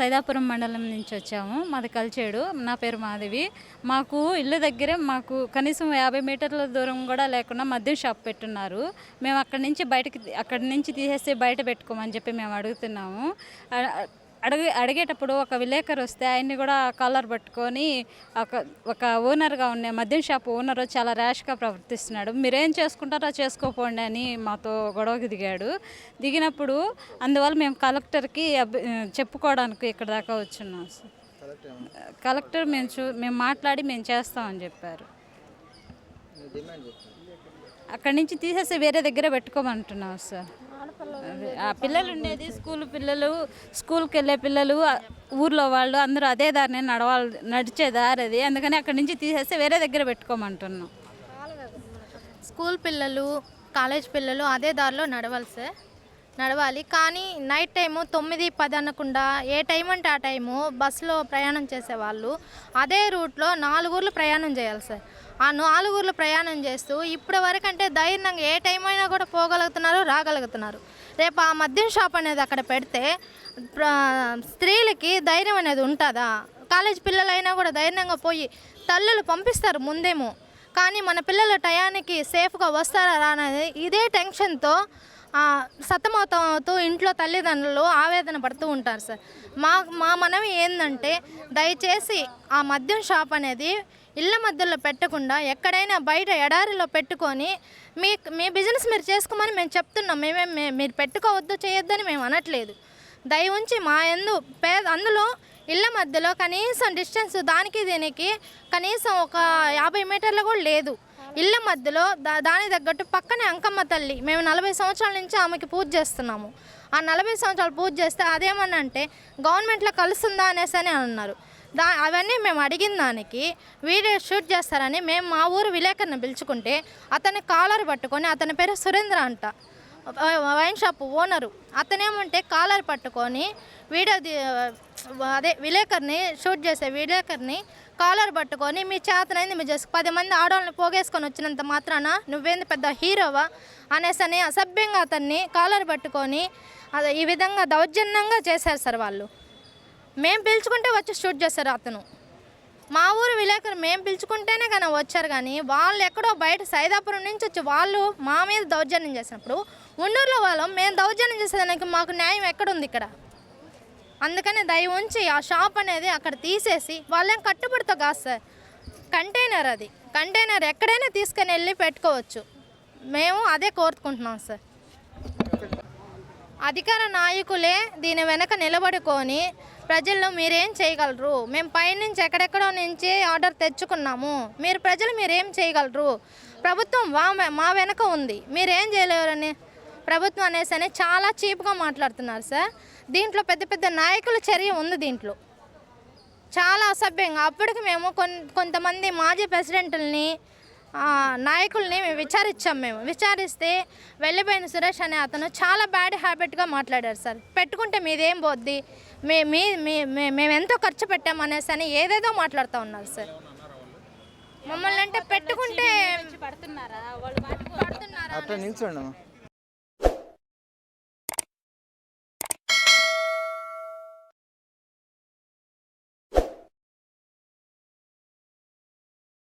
సైదాపురం మండలం నుంచి వచ్చాము. మాది కలిచేడు. నా పేరు మాధవి. మాకు ఇల్లు దగ్గరే మాకు కనీసం 50 మీటర్ల దూరం కూడా లేకుండా మద్యం షాప్ పెట్టున్నారు. మేము అక్కడి నుంచి తీసేసి బయట పెట్టుకోమని చెప్పి మేము అడుగుతున్నాము. అడిగేటప్పుడు ఒక విలేకరు వస్తే ఆయన్ని కూడా కాలర్ పట్టుకొని ఒక ఓనర్గా ఉండే మద్యం షాప్ ఓనర్ చాలా ర్యాష్గా ప్రవర్తిస్తున్నాడు. మీరేం చేసుకుంటారో చేసుకోపోండి అని మాతో గొడవకి దిగినప్పుడు అందువల్ల మేము కలెక్టర్కి చెప్పుకోవడానికి ఇక్కడ దాకా వచ్చున్నాం సార్. కలెక్టర్ మేము మాట్లాడి మేము చేస్తామని చెప్పారు. అక్కడి నుంచి తీసేసి వేరే దగ్గర పెట్టుకోమంటున్నాం సార్. ఆ పిల్లలు ఉండేది స్కూల్కి వెళ్ళే పిల్లలు, ఊర్లో వాళ్ళు అందరూ అదే దారిని నడిచే దారి అది. అందుకని అక్కడి నుంచి తీసేస్తే వేరే దగ్గర పెట్టుకోమంటున్నాం. స్కూల్ పిల్లలు, కాలేజ్ పిల్లలు అదే దారిలో నడవాలి. కానీ నైట్ టైము 9-10 అనకుండా ఏ టైం అంటే ఆ టైము బస్సులో ప్రయాణం చేసేవాళ్ళు అదే రూట్లో 4 ఊర్లు ప్రయాణం చేయాలి సార్. ఆ 4 ఊర్లు ప్రయాణం చేస్తూ ఇప్పటి వరకు అంటే ధైర్యంగా ఏ టైం అయినా కూడా పోగలుగుతున్నారు, రాగలుగుతున్నారు. రేపు ఆ మద్యం షాప్ అనేది అక్కడ పెడితే స్త్రీలకి ధైర్యం అనేది ఉంటుందా? కాలేజ్ పిల్లలైనా కూడా ధైర్యంగా పోయి తల్లులు పంపిస్తారు ముందేమో, కానీ మన పిల్లల టయానికి సేఫ్గా వస్తారా అనేది ఇదే టెన్షన్తో సతమతమవుతూ ఇంట్లో తల్లిదండ్రులు ఆవేదన పడుతూ ఉంటారు సార్. మా మనవి ఏంటంటే దయచేసి ఆ మద్యం షాప్ అనేది ఇళ్ళ మధ్యలో పెట్టకుండా ఎక్కడైనా బయట ఎడారిలో పెట్టుకొని మీ బిజినెస్ మీరు చేసుకోమని మేము చెప్తున్నాం. మీరు పెట్టుకోవద్దు చేయొద్దని మేము అనట్లేదు. దయ ఉంచి అందులో ఇళ్ళ మధ్యలో కనీసం డిస్టెన్స్ దానికి దీనికి కనీసం ఒక 50 మీటర్లు కూడా లేదు. ఇళ్ళ మధ్యలో దాని తగ్గట్టు పక్కనే అంకమ్మ తల్లి, మేము 40 సంవత్సరాల నుంచి ఆమెకి పూజ చేస్తున్నాము. ఆ 40 సంవత్సరాలు పూజ చేస్తే అదేమన్నా అంటే గవర్నమెంట్లో కలుస్తుందా అనేసి అని అన్నారు. అవన్నీ మేము అడిగిన దానికి వీడియో షూట్ చేస్తారని మేము మా ఊరు విలేకరుని పిలుచుకుంటే అతని కాలర్ పట్టుకొని, అతని పేరు సురేంద్ర అంట, వైన్ షాప్ ఓనరు, అతనేమంటే కాలర్ పట్టుకొని విలేకరిని షూట్ చేసే విలేకరిని కాలర్ పట్టుకొని మీ చేతనైంది మీరు చేసుకు 10 మంది ఆడవాళ్ళని పోగేసుకొని వచ్చినంత మాత్రాన నువ్వేంది పెద్ద హీరోవా అనేసని అసభ్యంగా అతన్ని కాలర్ పట్టుకొని ఈ విధంగా దౌర్జన్యంగా చేశారు సార్. వాళ్ళు మేము పిలుచుకుంటే వచ్చి షూట్ చేశారు. అతను మా ఊరు విలేకరు మేము పిలుచుకుంటేనే కానీ వచ్చారు, కానీ వాళ్ళు ఎక్కడో బయట సైదాపురం నుంచి వచ్చి వాళ్ళు మా మీద దౌర్జన్యం చేసినప్పుడు ఉండూరులో వాళ్ళం మేము దౌర్జన్యం చేసేదానికి మాకు న్యాయం ఎక్కడుంది ఇక్కడ? అందుకని దయ ఉంచి ఆ షాప్ అనేది అక్కడ తీసేసి వాళ్ళేం కట్టుబడితో కాదు సార్, కంటైనర్ ఎక్కడైనా తీసుకొని వెళ్ళి పెట్టుకోవచ్చు. మేము అదే కోరుకుంటున్నాం సార్. అధికార నాయకులే దీని వెనక నిలబడుకొని ప్రజల్లో మీరేం చేయగలరు, మేము పైనుంచి ఎక్కడెక్కడో నుంచి ఆర్డర్ తెచ్చుకున్నాము, మీరేం చేయగలరు, ప్రభుత్వం మా వెనక ఉంది, మీరేం చేయలేరని ప్రభుత్వం అనేసి చాలా చీప్గా మాట్లాడుతున్నారు సార్. దీంట్లో పెద్ద పెద్ద నాయకుల చర్య ఉంది, దీంట్లో చాలా అసభ్యంగా. అప్పటికి మేము కొంతమంది మాజీ ప్రెసిడెంట్లని నాయకుల్ని విచారిస్తే వెళ్ళిపోయిన సురేష్ అనే అతను చాలా బ్యాడ్ హ్యాబిట్గా మాట్లాడారు సార్. పెట్టుకుంటే మీదేం పోద్ది, మేము ఎంతో ఖర్చు పెట్టామనేసి అని ఏదేదో మాట్లాడుతూ ఉన్నారు సార్. మమ్మల్ని అంటే పెట్టుకుంటే పడుతున్నారా?